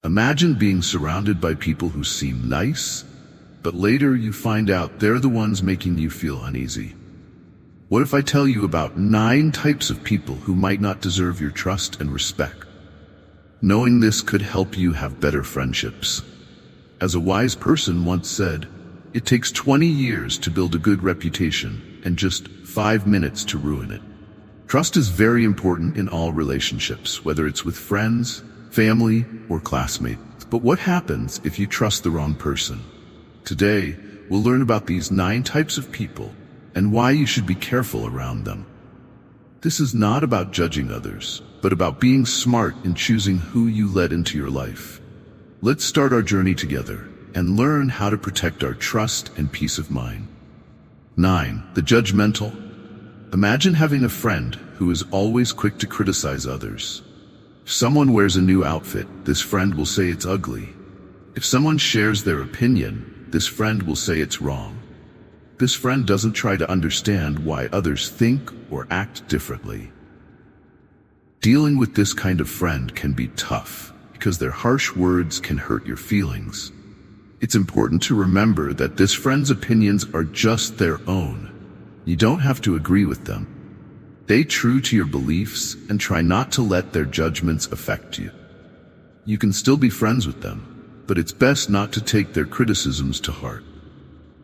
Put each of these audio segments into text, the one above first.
Imagine being surrounded by people who seem nice, but later you find out they're the ones making you feel uneasy. What if I tell you about 9 types of people who might not deserve your trust and respect? Knowing this could help you have better friendships. As a wise person once said, it takes 20 years to build a good reputation and just 5 minutes to ruin it. Trust is very important in all relationships, whether it's with friends, family, or classmates. But what happens if you trust the wrong person? Today, we'll learn about these 9 types of people and why you should be careful around them. This is not about judging others, but about being smart in choosing who you let into your life. Let's start our journey together and learn how to protect our trust and peace of mind. 9. The judgmental. Imagine having a friend who is always quick to criticize others. If someone wears a new outfit, this friend will say it's ugly. If someone shares their opinion, this friend will say it's wrong. This friend doesn't try to understand why others think or act differently. Dealing with this kind of friend can be tough because their harsh words can hurt your feelings. It's important to remember that this friend's opinions are just their own. You don't have to agree with them. Stay true to your beliefs and try not to let their judgments affect you. You can still be friends with them, but it's best not to take their criticisms to heart.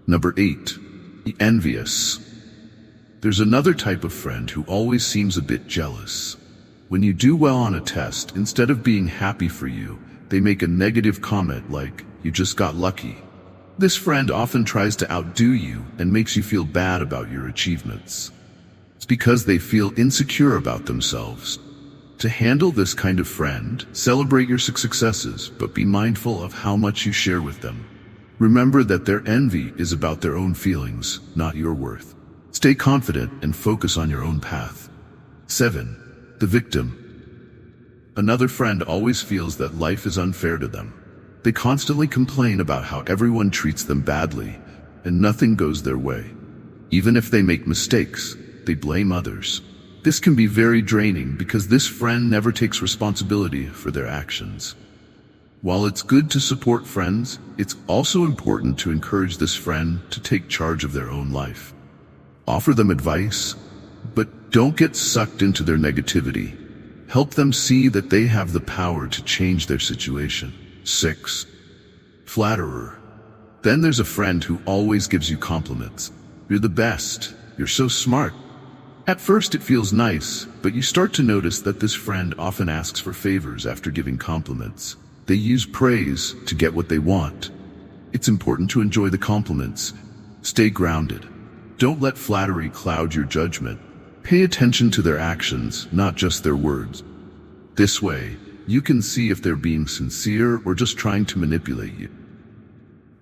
Number 8. The envious. There's another type of friend who always seems a bit jealous. When you do well on a test, instead of being happy for you, they make a negative comment like, "You just got lucky." This friend often tries to outdo you and makes you feel bad about your achievements. It's because they feel insecure about themselves. To handle this kind of friend, celebrate your successes, but be mindful of how much you share with them. Remember that their envy is about their own feelings, not your worth. Stay confident and focus on your own path. 7. The victim. Another friend always feels that life is unfair to them. They constantly complain about how everyone treats them badly, and nothing goes their way. Even if they make mistakes, they blame others. This can be very draining because this friend never takes responsibility for their actions. While it's good to support friends, it's also important to encourage this friend to take charge of their own life. Offer them advice, but don't get sucked into their negativity. Help them see that they have the power to change their situation. 6. Flatterer. Then there's a friend who always gives you compliments. "You're the best. You're so smart." At first it feels nice, but you start to notice that this friend often asks for favors after giving compliments. They use praise to get what they want. It's important to enjoy the compliments. Stay grounded. Don't let flattery cloud your judgment. Pay attention to their actions, not just their words. This way, you can see if they're being sincere or just trying to manipulate you.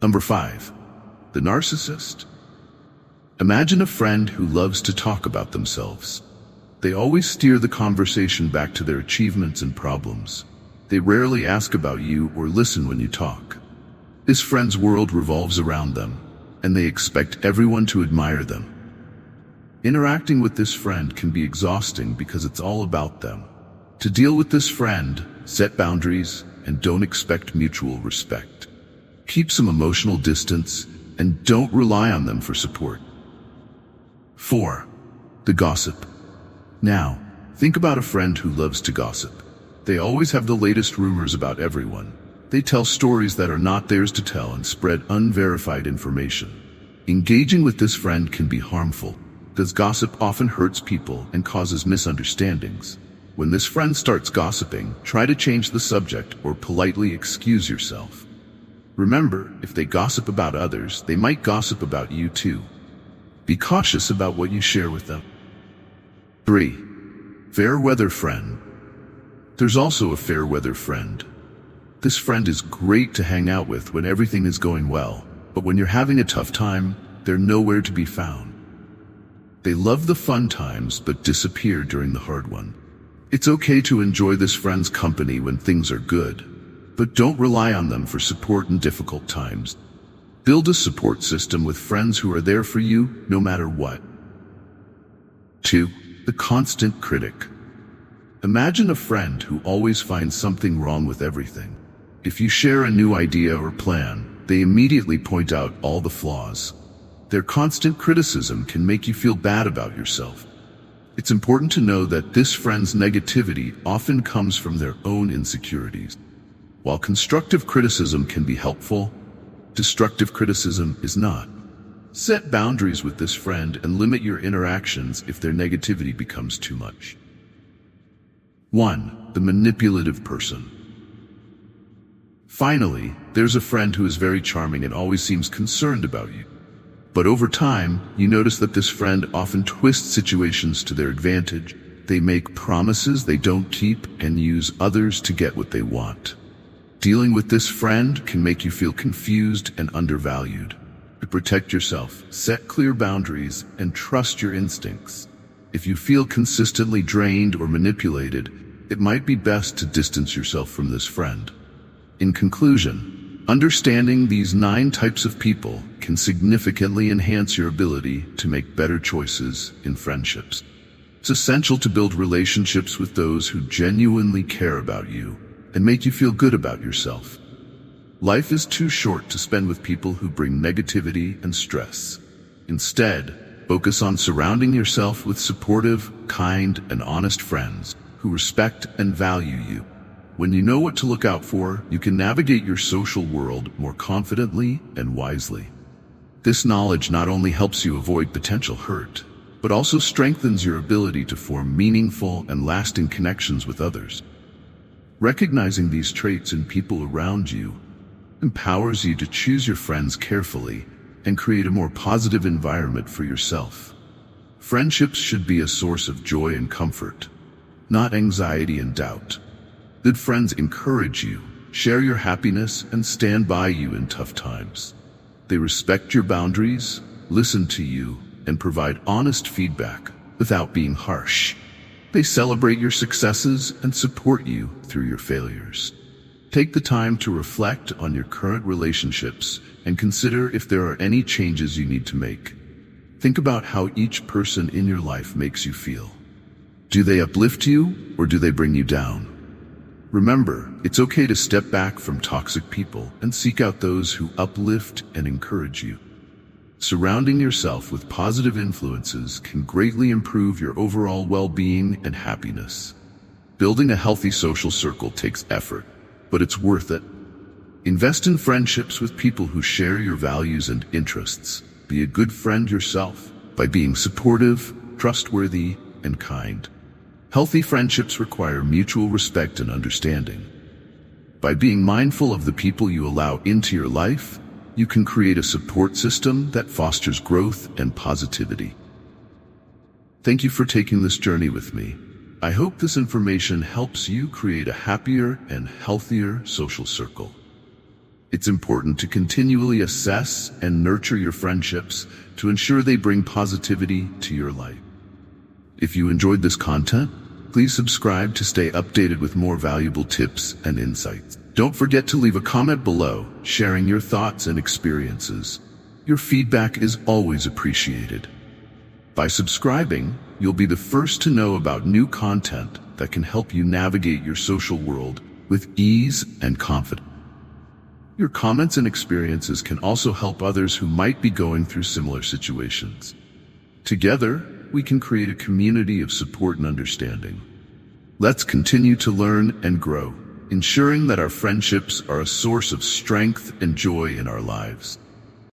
Number 5. The narcissist. Imagine a friend who loves to talk about themselves. They always steer the conversation back to their achievements and problems. They rarely ask about you or listen when you talk. This friend's world revolves around them, and they expect everyone to admire them. Interacting with this friend can be exhausting because it's all about them. To deal with this friend, set boundaries and don't expect mutual respect. Keep some emotional distance and don't rely on them for support. 4. The gossip. Now, think about a friend who loves to gossip. They always have the latest rumors about everyone. They tell stories that are not theirs to tell and spread unverified information. Engaging with this friend can be harmful, because gossip often hurts people and causes misunderstandings. When this friend starts gossiping, try to change the subject or politely excuse yourself. Remember, if they gossip about others, they might gossip about you too. Be cautious about what you share with them. 3. Fair weather friend. There's also a fair weather friend. This friend is great to hang out with when everything is going well, but when you're having a tough time, they're nowhere to be found. They love the fun times but disappear during the hard one. It's okay to enjoy this friend's company when things are good, but don't rely on them for support in difficult times. Build a support system with friends who are there for you no matter what. 2. The constant critic. Imagine a friend who always finds something wrong with everything. If you share a new idea or plan, they immediately point out all the flaws. Their constant criticism can make you feel bad about yourself. It's important to know that this friend's negativity often comes from their own insecurities. While constructive criticism can be helpful, destructive criticism is not. Set boundaries with this friend and limit your interactions if their negativity becomes too much. 1. The manipulative person. Finally, there's a friend who is very charming and always seems concerned about you. But over time, you notice that this friend often twists situations to their advantage. They make promises they don't keep and use others to get what they want. Dealing with this friend can make you feel confused and undervalued. To protect yourself, set clear boundaries and trust your instincts. If you feel consistently drained or manipulated, it might be best to distance yourself from this friend. In conclusion, understanding these 9 types of people can significantly enhance your ability to make better choices in friendships. It's essential to build relationships with those who genuinely care about you and make you feel good about yourself. Life is too short to spend with people who bring negativity and stress. Instead, focus on surrounding yourself with supportive, kind, and honest friends who respect and value you. When you know what to look out for, you can navigate your social world more confidently and wisely. This knowledge not only helps you avoid potential hurt, but also strengthens your ability to form meaningful and lasting connections with others. Recognizing these traits in people around you empowers you to choose your friends carefully and create a more positive environment for yourself. Friendships should be a source of joy and comfort, not anxiety and doubt. Good friends encourage you, share your happiness, and stand by you in tough times. They respect your boundaries, listen to you, and provide honest feedback without being harsh. They celebrate your successes and support you through your failures. Take the time to reflect on your current relationships and consider if there are any changes you need to make. Think about how each person in your life makes you feel. Do they uplift you or do they bring you down? Remember, it's okay to step back from toxic people and seek out those who uplift and encourage you. Surrounding yourself with positive influences can greatly improve your overall well-being and happiness. Building a healthy social circle takes effort, but it's worth it. Invest in friendships with people who share your values and interests. Be a good friend yourself by being supportive, trustworthy, and kind. Healthy friendships require mutual respect and understanding. By being mindful of the people you allow into your life, you can create a support system that fosters growth and positivity. Thank you for taking this journey with me. I hope this information helps you create a happier and healthier social circle. It's important to continually assess and nurture your friendships to ensure they bring positivity to your life. If you enjoyed this content, please subscribe to stay updated with more valuable tips and insights. Don't forget to leave a comment below, sharing your thoughts and experiences. Your feedback is always appreciated. By subscribing, you'll be the first to know about new content that can help you navigate your social world with ease and confidence. Your comments and experiences can also help others who might be going through similar situations. Together, we can create a community of support and understanding. Let's continue to learn and grow, ensuring that our friendships are a source of strength and joy in our lives.